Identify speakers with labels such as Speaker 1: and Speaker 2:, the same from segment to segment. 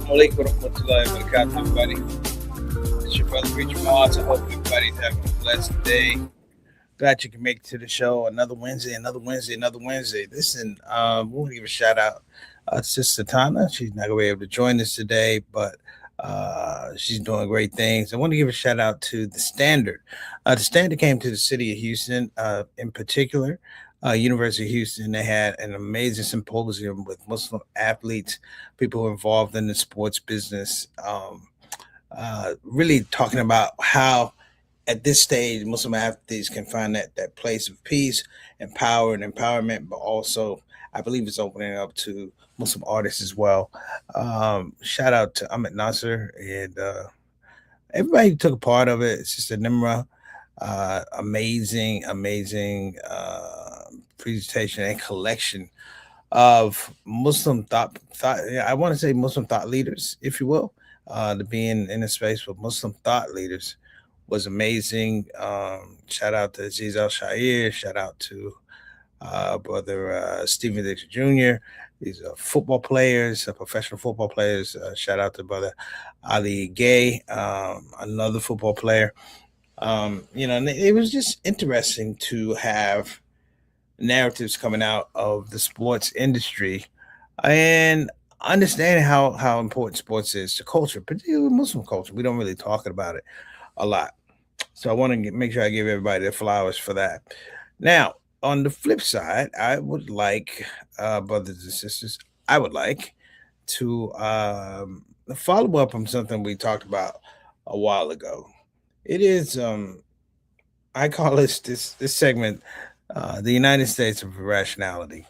Speaker 1: Alaikum warahmatullahi wabarakatuh, everybody. It's your brother Preacher Moss. I hope everybody's having a blessed day. Glad you can make it to the show. Another Wednesday, another Wednesday, another Wednesday. Listen, we want to give a shout out to Sister Tana. She's not going to be able to join us today, but she's doing great things. I want to give a shout out to the Standard. The Standard came to the city of Houston, in particular. University of Houston, they had an amazing symposium with Muslim athletes, people who are involved in the sports business, really talking about how at this stage Muslim athletes can find that place of peace and power and empowerment, but also I believe it's opening up to Muslim artists as well. Shout out to Ahmed Nasser and everybody who took a part of it. It's just a Nimra. Amazing presentation and collection of Muslim thought. I want to say Muslim thought leaders, if you will. To be in a space with Muslim thought leaders was amazing. Shout out to Aziz Al Shair. Shout out to brother Stephen Dixon Jr. These are football players, professional football players. Shout out to brother Ali Gay, another football player. And it was just interesting to have narratives coming out of the sports industry and understanding how important sports is to culture, particularly Muslim culture. We don't really talk about it a lot. So I want to make sure I give everybody their flowers for that. Now, on the flip side, I would like, brothers and sisters, I would like to follow up on something we talked about a while ago. It is I call this segment the United States of Irrationality.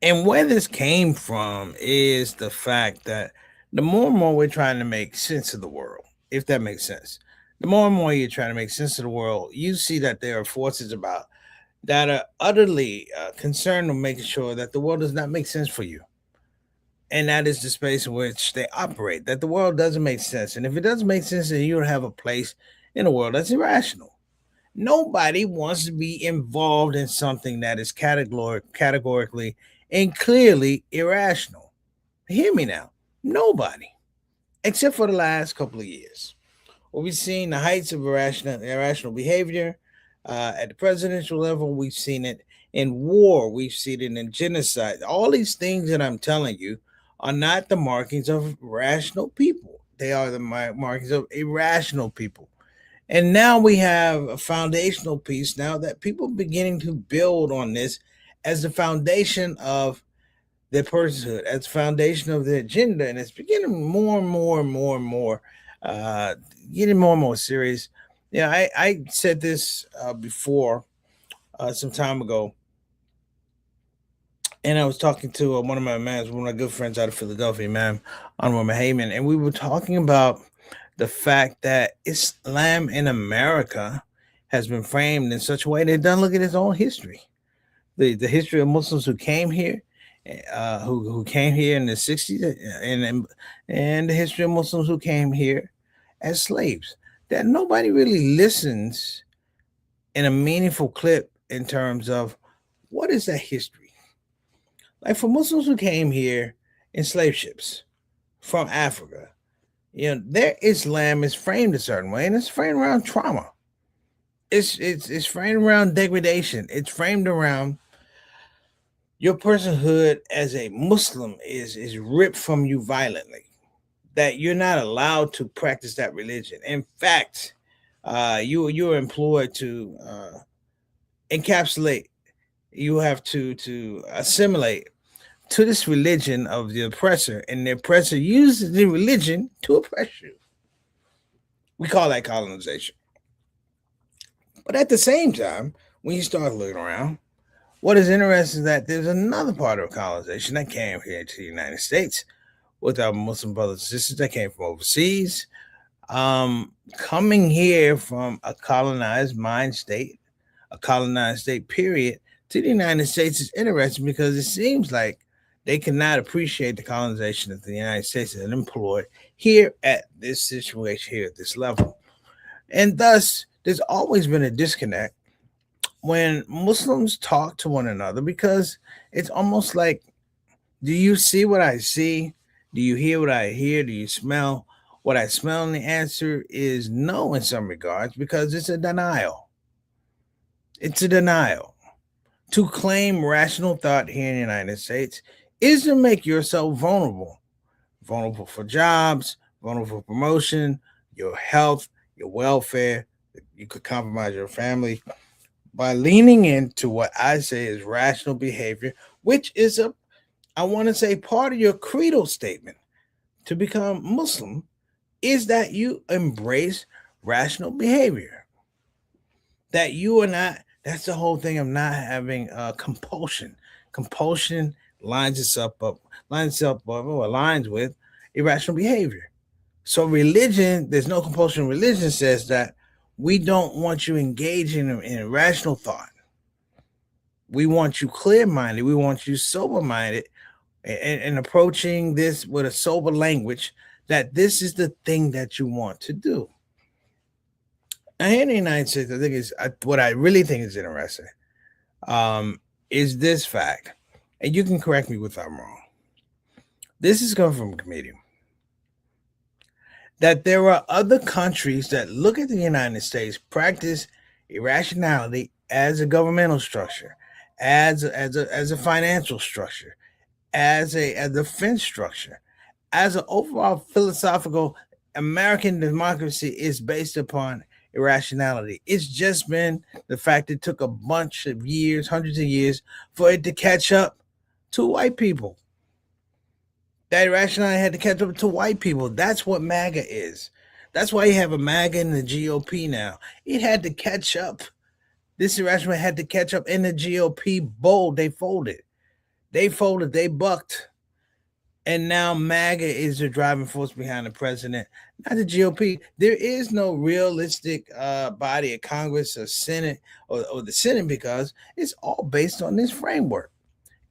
Speaker 1: And where this came from is the fact that the more and more we're trying to make sense of the world, if that makes sense, the more and more you're trying to make sense of the world, you see that there are forces about that are utterly concerned with making sure that the world does not make sense for you. And that is the space in which they operate, that the world doesn't make sense. And if it doesn't make sense, then you don't have a place in the world that's irrational. Nobody wants to be involved in something that is categorically and clearly irrational. Hear me now. Nobody, except for the last couple of years. Well, we've seen the heights of irrational behavior at the presidential level. We've seen it in war. We've seen it in genocide. All these things that I'm telling you are not the markings of rational people. They are the markings of irrational people. And now we have a foundational piece now that people are beginning to build on this as the foundation of their personhood, as the foundation of their agenda. And it's beginning more and more, getting more and more serious. Yeah, I said this before some time ago. And I was talking to one of my good friends out of Philadelphia, man, Anwar Heyman, and we were talking about the fact that Islam in America has been framed in such a way that it doesn't look at its own history. The history of Muslims who came here, who came here in the 60s, and the history of Muslims who came here as slaves, that nobody really listens in a meaningful clip in terms of what is that history. Like for Muslims who came here in slave ships from Africa, their Islam is framed a certain way, and it's framed around trauma. It's framed around degradation. It's framed around your personhood as a Muslim is ripped from you violently. That you're not allowed to practice that religion. In fact, you're employed to encapsulate. You have to assimilate to this religion of the oppressor, and the oppressor uses the religion to oppress you. We call that colonization. But at the same time, when you start looking around, what is interesting is that there's another part of colonization that came here to the United States with our Muslim brothers and sisters that came from overseas, coming here from a colonized mind state, a colonized state period to the United States is interesting because it seems like they cannot appreciate the colonization that the United States has employed here at this situation, here at this level. And thus, there's always been a disconnect when Muslims talk to one another because it's almost like, do you see what I see? Do you hear what I hear? Do you smell what I smell? And the answer is no in some regards because it's a denial. It's a denial. To claim rational thought here in the United States is to make yourself vulnerable. Vulnerable for jobs, vulnerable for promotion, your health, your welfare. You could compromise your family by leaning into what I say is rational behavior, which is I want to say, part of your creedal statement to become Muslim is that you embrace rational behavior. That you are not, that's the whole thing of not having compulsion. Compulsion lines up or aligns with irrational behavior. So religion, there's no compulsion. Religion says that we don't want you engaging in irrational thought. We want you clear minded. We want you sober minded and approaching this with a sober language that this is the thing that you want to do. And here in the United States, I think what I really think is interesting is this fact, and you can correct me if I'm wrong. This is coming from a comedian that there are other countries that look at the United States, practice irrationality as a governmental structure, as a financial structure, as a defense structure, as an overall philosophical American democracy is based upon irrationality. It's just been the fact it took a bunch of years, hundreds of years, for it to catch up to white people. That irrationality had to catch up to white people. That's what MAGA is. That's why you have a MAGA in the GOP now. It had to catch up. This irrationality had to catch up in the GOP bold. They folded. They bucked. And now MAGA is the driving force behind the president, not the GOP. There is no realistic body of Congress or Senate or the Senate because it's all based on this framework.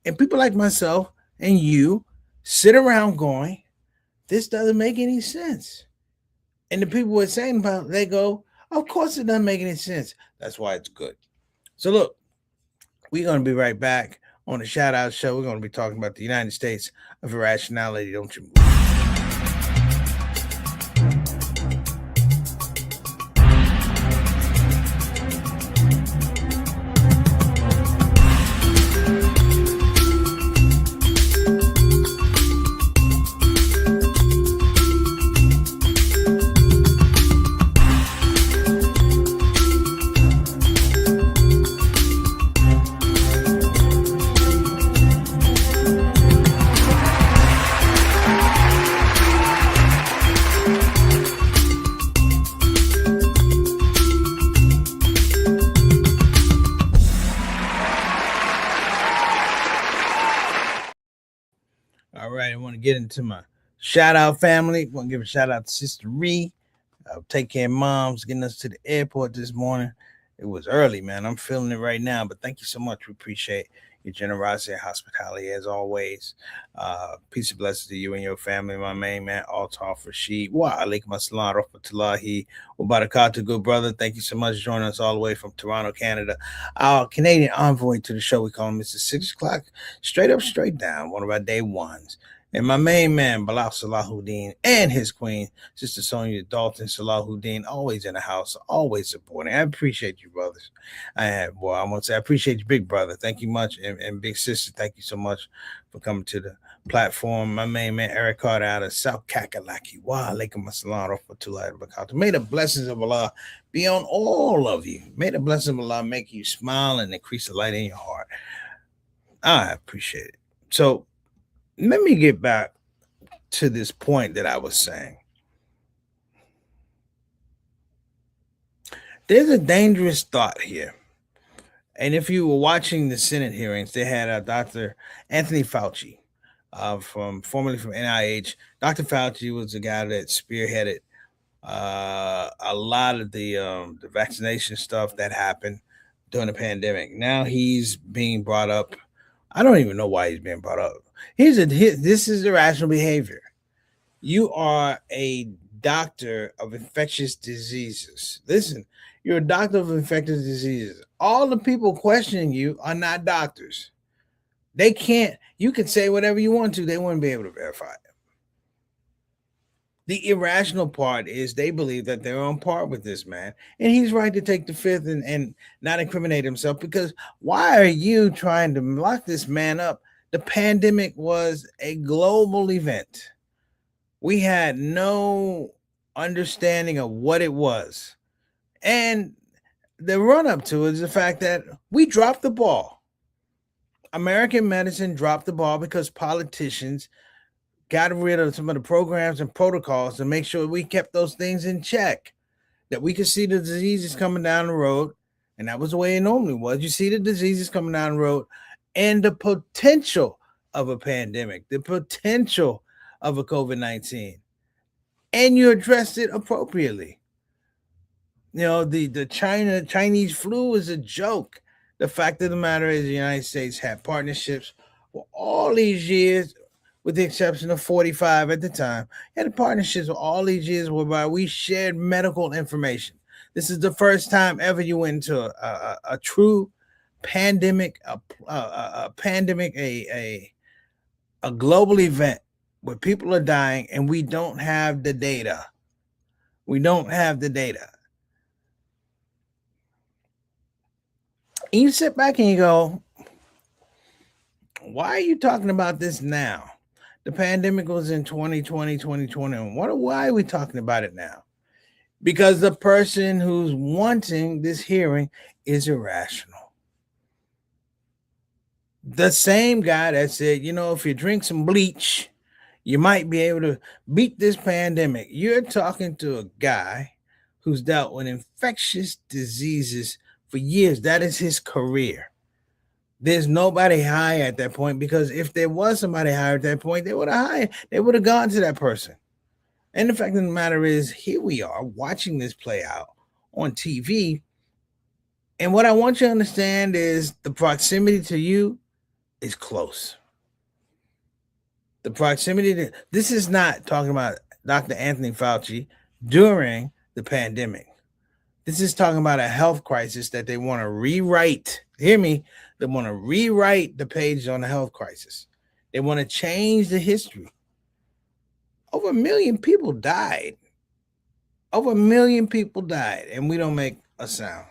Speaker 1: And people like myself and you sit around going, this doesn't make any sense. And the people we're saying about, they go, of course it doesn't make any sense. That's why it's good. So look, we're going to be right back on the Shout Out Show. We're going to be talking about the United States of Irrationality. Don't you move. All right, I want to get into my shout out family. I want to give a shout out to Sister Ree. Take care of moms, getting us to the airport this morning. It was early, man. I'm feeling it right now, but thank you so much. We appreciate your generosity and hospitality as always. Peace and blessings to you and your family, my main man, Altaf Rashid. Wa alaikum assalam rahmatullahi wa barakatuh, good brother. Thank you so much for joining us all the way from Toronto, Canada. Our Canadian envoy to the show, we call him Mr. 6 o'clock, straight up, straight down, one of our day ones. And my main man, Bilal Salahuddin, and his queen, Sister Sonia Dalton Salahuddin, always in the house, always supporting. I appreciate you, brothers. I want to say I appreciate you, big brother. Thank you much. And big sister, thank you so much for coming to the platform. My main man, Eric Carter out of South Kakalaki. Wa alaikum assalam rahmatullahi wa barakatuh. May the blessings of Allah be on all of you. May the blessings of Allah make you smile and increase the light in your heart. I appreciate it. So let me get back to this point that I was saying. There's a dangerous thought here. And if you were watching the Senate hearings, they had Dr. Anthony Fauci, formerly from NIH. Dr. Fauci was the guy that spearheaded a lot of the vaccination stuff that happened during the pandemic. Now he's being brought up. I don't even know why he's being brought up. This is irrational behavior. You are a doctor of infectious diseases. Listen, you're a doctor of infectious diseases. All the people questioning you are not doctors. They can't, you can say whatever you want to, they wouldn't be able to verify it. The irrational part is they believe that they're on par with this man, and he's right to take the fifth and not incriminate himself, because why are you trying to lock this man up? The pandemic was a global event. We had no understanding of what it was. And the run up to it is the fact that we dropped the ball. American medicine dropped the ball because politicians got rid of some of the programs and protocols to make sure we kept those things in check, that we could see the diseases coming down the road. And that was the way it normally was. You see the diseases coming down the road and the potential of a pandemic, the potential of a COVID-19, and you addressed it appropriately. You know, the Chinese flu is a joke. The fact of the matter is the United States had partnerships for all these years, with the exception of 45 at the time, had partnerships for all these years whereby we shared medical information. This is the first time ever you went into a true pandemic, a pandemic, a global event where people are dying and we don't have the data. We don't have the data. And you sit back and you go, why are you talking about this now? The pandemic was in 2020, 2021. Why are we talking about it now? Because the person who's wanting this hearing is irrational. The same guy that said, you know, if you drink some bleach, you might be able to beat this pandemic. You're talking to a guy who's dealt with infectious diseases for years. That is his career. There's nobody high at that point, because if there was somebody higher at that point, they would have gone to that person. And the fact of the matter is, here we are watching this play out on TV. And what I want you to understand is the proximity to you is close. The proximity to this is not talking about Dr. Anthony Fauci during the pandemic. This is talking about a health crisis that they want to rewrite. Hear me? They want to rewrite the page on the health crisis. They want to change the history. Over 1 million people died. Over 1 million people died, and we don't make a sound.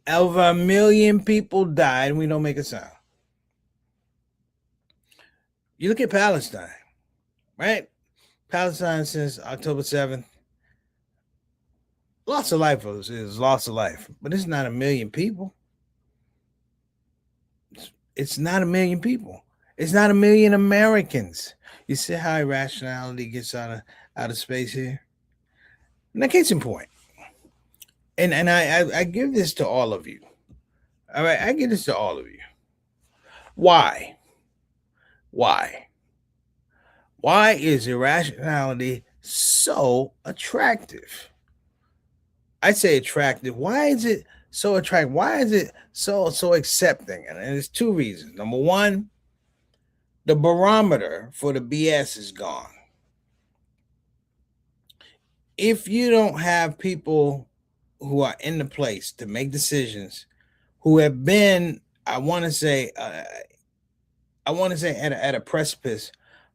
Speaker 1: Over 1 million people died, and we don't make a sound. You look at Palestine, right? Palestine since October 7th. Loss of life is loss of life, but it's not 1 million people. It's not 1 million people. It's not 1 million Americans. You see how irrationality gets out of space here? Now, case in point, and I give this to all of you. All right, I give this to all of you. Why? Why is irrationality so attractive? I say attractive. Why is it so attractive? Why is it so accepting? And there's two reasons. Number one, the barometer for the BS is gone. If you don't have people who are in the place to make decisions, who have been, I want to say at a precipice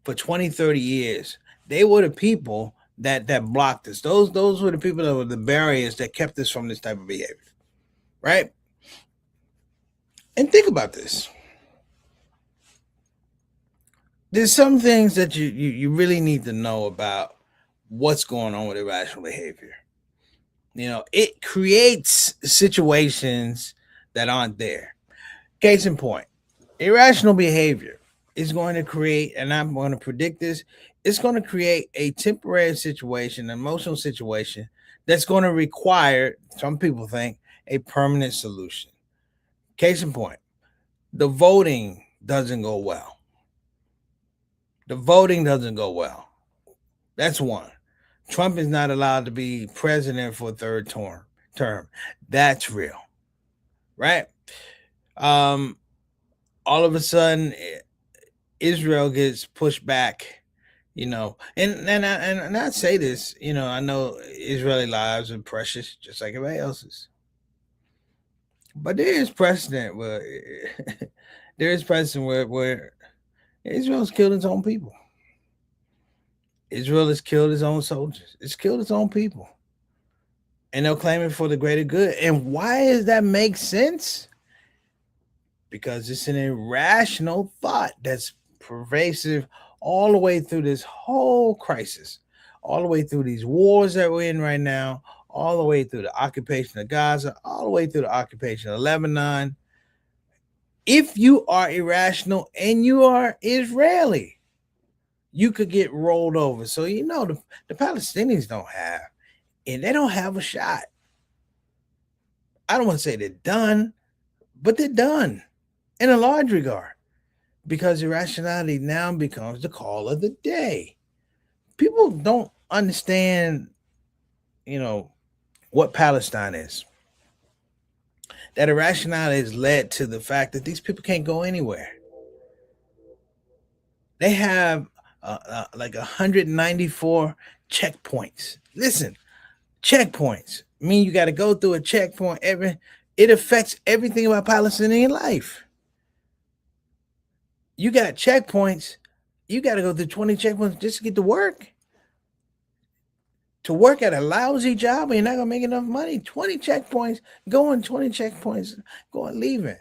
Speaker 1: for 20, 30 years. They were the people that blocked us. Those were the people that were the barriers that kept us from this type of behavior. Right? And think about this. There's some things that you really need to know about what's going on with irrational behavior. It creates situations that aren't there. Case in point, irrational behavior is going to create, and I'm going to predict this, it's going to create a temporary situation, an emotional situation that's going to require, some people think, a permanent solution. Case in point, the voting doesn't go well. The voting doesn't go well. That's one. Trump is not allowed to be president for a third term. That's real. Right? All of a sudden, Israel gets pushed back, and I say this, I know Israeli lives are precious, just like everybody else's. But there is precedent where where Israel's killed its own people. Israel has killed its own soldiers. It's killed its own people. And they'll claim it for the greater good. And why does that make sense? Because it's an irrational thought that's pervasive all the way through this whole crisis, all the way through these wars that we're in right now, all the way through the occupation of Gaza, all the way through the occupation of Lebanon. If you are irrational and you are Israeli, you could get rolled over. So the Palestinians don't have, and they don't have a shot. I don't want to say they're done, but they're done in a large regard, because irrationality now becomes the call of the day. People don't understand, what Palestine is. That irrationality has led to the fact that these people can't go anywhere. They have like 194 checkpoints. Listen, checkpoints mean you got to go through a checkpoint. It affects everything about Palestinian life. You got checkpoints. You got to go through 20 checkpoints just to get to work. To work at a lousy job, and you're not gonna make enough money. 20 checkpoints, going 20 checkpoints, going leaving.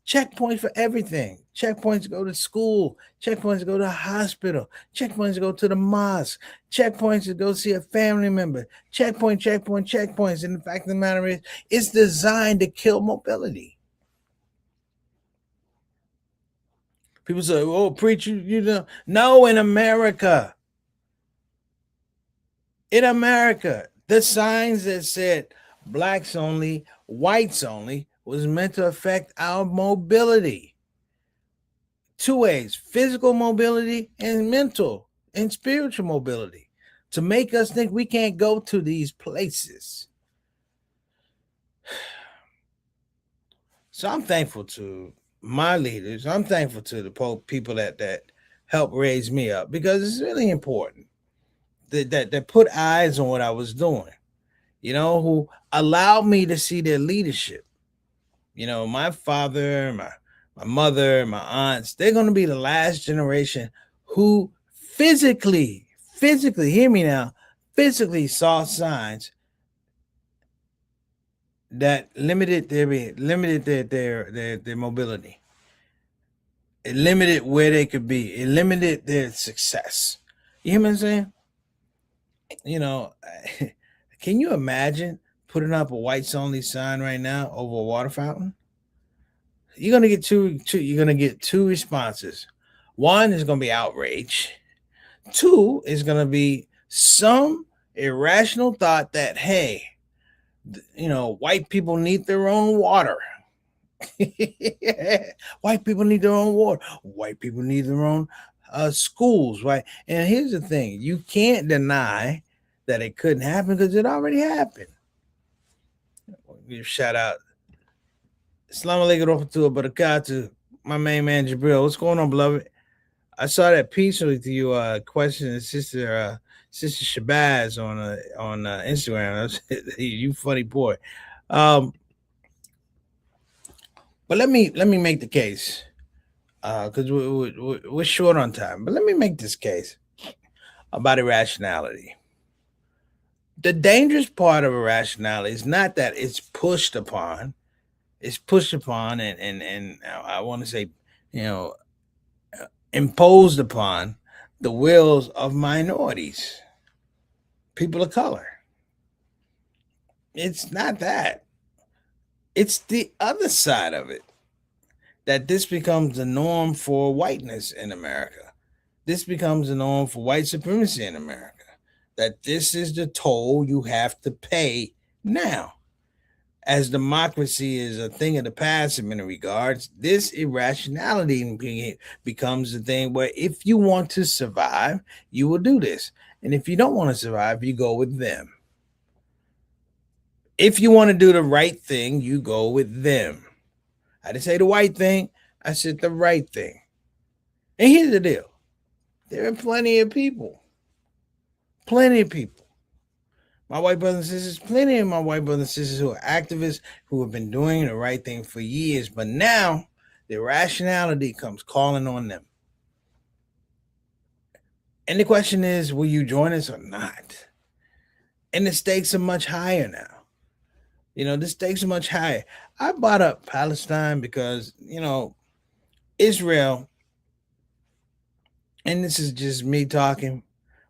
Speaker 1: Checkpoints for everything. Checkpoints to go to school. Checkpoints to go to the hospital. Checkpoints to go to the mosque. Checkpoints to go see a family member. Checkpoints. And the fact of the matter is, it's designed to kill mobility. People say, "Oh, preach, you know." No, in America. In America, the signs that said blacks only, whites only was meant to affect our mobility. Two ways: physical mobility and mental and spiritual mobility, to make us think we can't go to these places. So I'm thankful to my leaders. I'm thankful to the people that helped raise me up, because it's really important that put eyes on what I was doing, who allowed me to see their leadership. My father, my mother, my aunts, they're going to be the last generation who physically, hear me now, physically saw signs that limited their mobility. It limited where they could be. It limited their success. You hear what I'm saying? Can you imagine putting up a whites only sign right now over a water fountain? You're gonna get two. You're gonna get two responses. One is gonna be outrage. Two is gonna be some irrational thought that, hey, white people need their own water. White people need their own water. White people need their own schools, right? And here's the thing: you can't deny that it couldn't happen, because it already happened. You shout out, Assalamu alaikum warahmatullahi wabarakatuh, my main man Jabril. What's going on, beloved? I saw that piece with you questioning sister Shabazz on Instagram. You funny boy. But let me make the case. because we're short on time. But let me make this case about irrationality. The dangerous part of irrationality is not that it's pushed upon and I want to say, you know, imposed upon the wills of minorities, people of color. It's not that. It's the other side of it, that this becomes the norm for whiteness in America. This becomes the norm for white supremacy in America. That this is the toll you have to pay now. As democracy is a thing of the past in many regards, this irrationality becomes the thing where if you want to survive, you will do this. And if you don't want to survive, you go with them. If you want to do the right thing, you go with them. I didn't say the white thing, I said the right thing. And here's the deal, there are plenty of people. My white brothers and sisters, plenty of my white brothers and sisters who are activists who have been doing the right thing for years, but now the irrationality comes calling on them. And the question is, will you join us or not? And the stakes are much higher now. The stakes are much higher. I brought up Palestine because, Israel, and this is just me talking,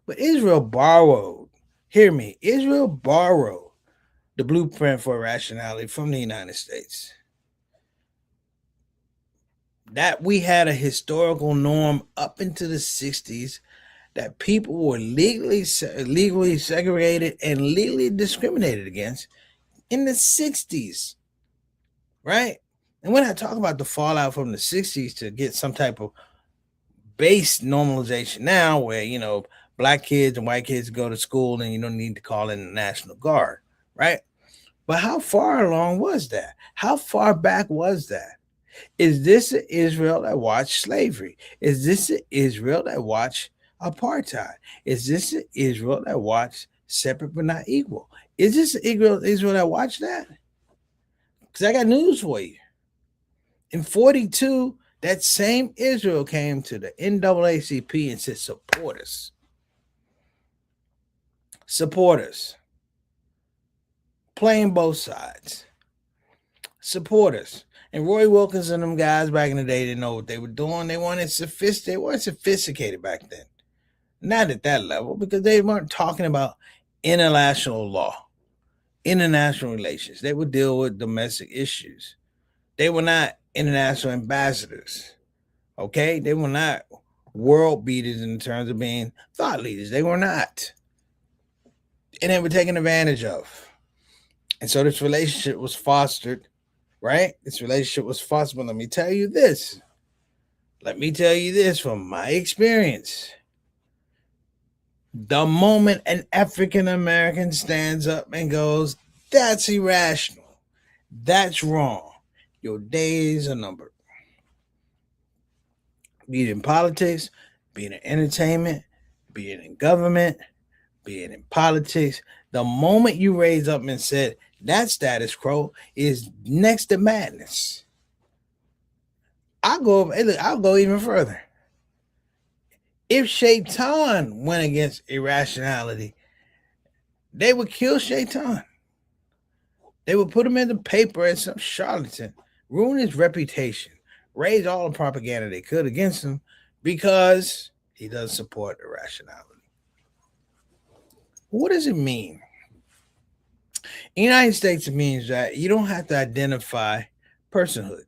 Speaker 1: but Israel borrowed, hear me, Israel borrowed the blueprint for irrationality from the United States. That we had a historical norm up into the 60s that people were legally segregated and legally discriminated against in the 60s, right? And when I talk about the fallout from the 60s to get some type of base normalization now where, black kids and white kids go to school and you don't need to call in the National Guard, right? But how far along was that? How far back was that? Is this an Israel that watched slavery? Is this an Israel that watched apartheid? Is this an Israel that watched separate but not equal? Is this Israel that watched that? Because I got news for you. In 42, that same Israel came to the NAACP and said, support us. Support us. Playing both sides. Support us. And Roy Wilkins and them guys back in the day didn't know what they were doing. They weren't sophisticated back then. Not at that level, because they weren't talking about international law, international relations. They would deal with domestic issues. They were not international ambassadors. Okay? They were not world beaters in terms of being thought leaders. They were not. And they were taken advantage of. And so this relationship was fostered, right? This relationship was fostered. But let me tell you this. From my experience. The moment an African American stands up and goes, that's irrational, that's wrong, your days are numbered. Be it in politics, be it in entertainment, be it in government, be it in politics. The moment you raise up and said that status quo is next to madness. I'll go even further. If ShAItan went against irrationality, they would kill ShAItan. They would put him in the paper as some charlatan, ruin his reputation, raise all the propaganda they could against him because he doesn't support irrationality. What does it mean? In the United States, it means that you don't have to identify personhood.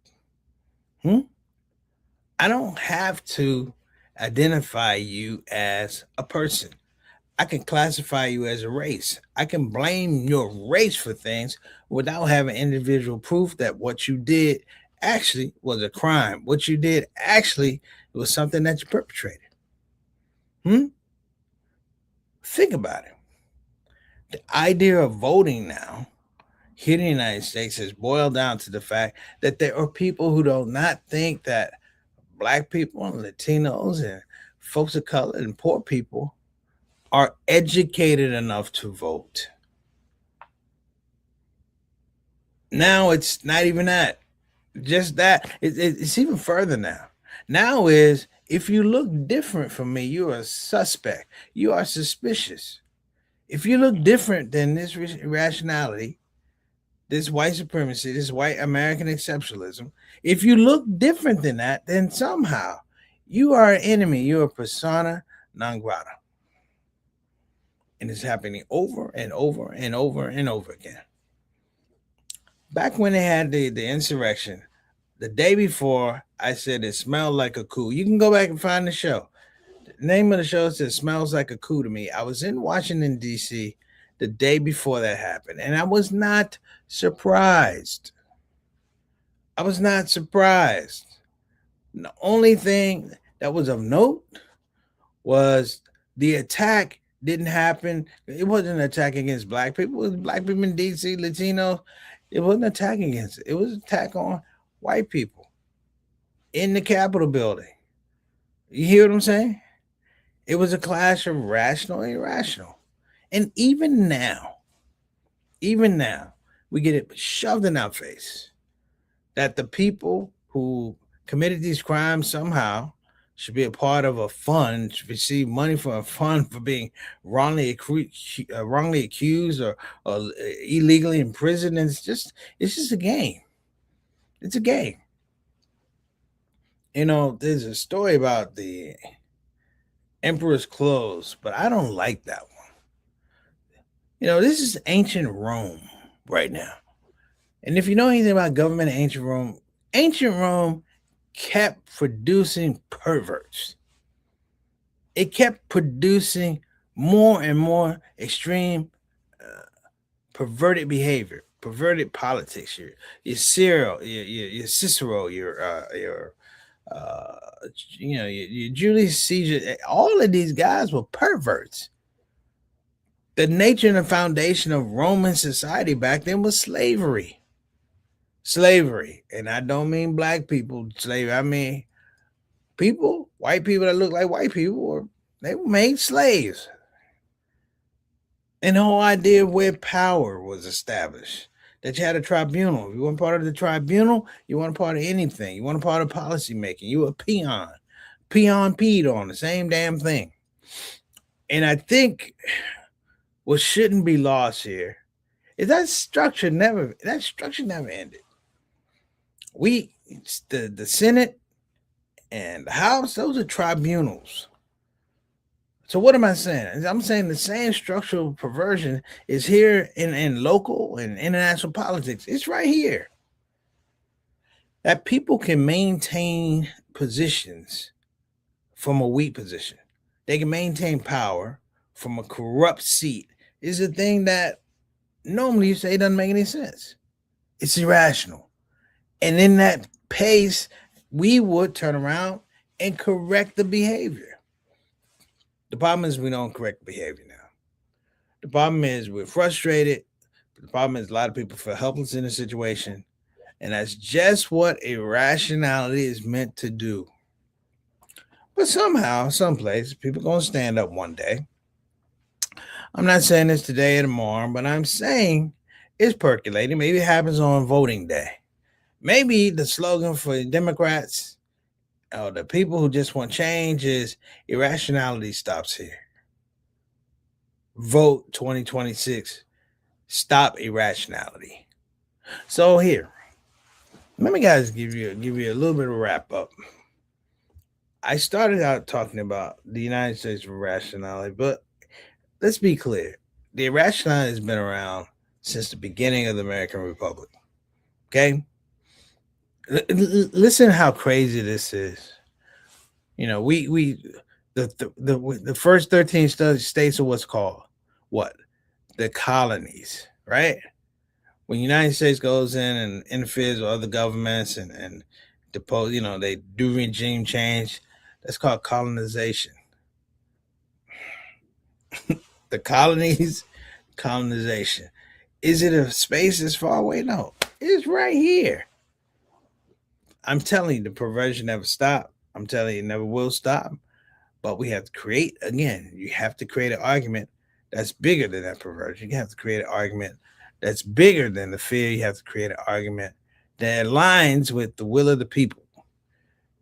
Speaker 1: I don't have to identify you as a person. I can classify you as a race. I can blame your race for things without having individual proof that what you did actually was a crime. What you did actually was something that you perpetrated. Think about it. The idea of voting now here in the United States has boiled down to the fact that there are people who do not think that Black people and Latinos and folks of color and poor people are educated enough to vote. Now it's not even that. Just that. It's even further now. Now is if you look different from me, you are a suspect. You are suspicious. If you look different than this irrationality, this white supremacy, this white American exceptionalism, if you look different than that, then somehow you are an enemy. You're a persona non grata. And it's happening over and over and over and over again. Back when they had the insurrection, the day before, I said it smelled like a coup. You can go back and find the show. The name of the show says "Smells Like a Coup" to me. I was in Washington D.C. the day before that happened, and I was not surprised. I was not surprised. The only thing that was of note was the attack didn't happen. It wasn't an attack against black people. It was black people in D.C., Latino. It wasn't an attack against it. It was an attack on white people in the Capitol building. You hear what I'm saying? It was a clash of rational and irrational. And even now, we get it shoved in our face that the people who committed these crimes somehow should be a part of a fund, should receive money from a fund for being wrongly accused or illegally imprisoned. And it's just a game. It's a game. You know, there's a story about the emperor's clothes, but I don't like that one. You know, this is ancient Rome right now. And if you know anything about government in ancient Rome kept producing perverts. It kept producing more and more extreme, perverted behavior, perverted politics. Your Cyril, your Cicero, uh, your Julius Caesar. All of these guys were perverts. The nature and the foundation of Roman society back then was slavery. Slavery. And I don't mean black people slavery. I mean people, white people that look like white people, they were made slaves. And the whole idea of where power was established. That you had a tribunal. If you weren't part of the tribunal, you weren't part of anything. You weren't part of policy making. You were a peon. Peon peed on the same damn thing. And I think what shouldn't be lost here is that structure never ended. The Senate and the House, those are tribunals. So what am I saying? I'm saying the same structural perversion is here in local and international politics. It's right here. That people can maintain positions from a weak position. They can maintain power from a corrupt seat is a thing that normally you say doesn't make any sense. It's irrational. And in that pace, we would turn around and correct the behavior. The problem is we don't correct behavior now. The problem is we're frustrated. The problem is a lot of people feel helpless in a situation. And that's just what irrationality is meant to do. But somehow, someplace, people going to stand up one day. I'm not saying this today or tomorrow, but I'm saying it's percolating. Maybe it happens on voting day. Maybe the slogan for Democrats or the people who just want change is irrationality stops here. Vote 2026. Stop irrationality. So here, let me guys give you a little bit of wrap up. I started out talking about the United States of irrationality, but let's be clear. The irrationality has been around since the beginning of the American Republic. Okay? Listen how crazy this is. You know, the first 13 states are what's called what? The colonies, right? When the United States goes in and interferes with other governments and depose, they do regime change. That's called colonization. The colonies, colonization. Is it a space that's far away? No, it's right here. I'm telling you, the perversion never stopped. I'm telling you, it never will stop. But we have to create, again, you have to create an argument that's bigger than that perversion. You have to create an argument that's bigger than the fear. You have to create an argument that aligns with the will of the people.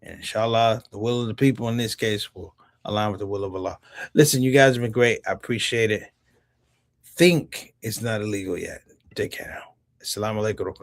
Speaker 1: And inshallah, the will of the people in this case will align with the will of Allah. Listen, you guys have been great. I appreciate it. Think it's not illegal yet. Take care now. Assalamu alaikum.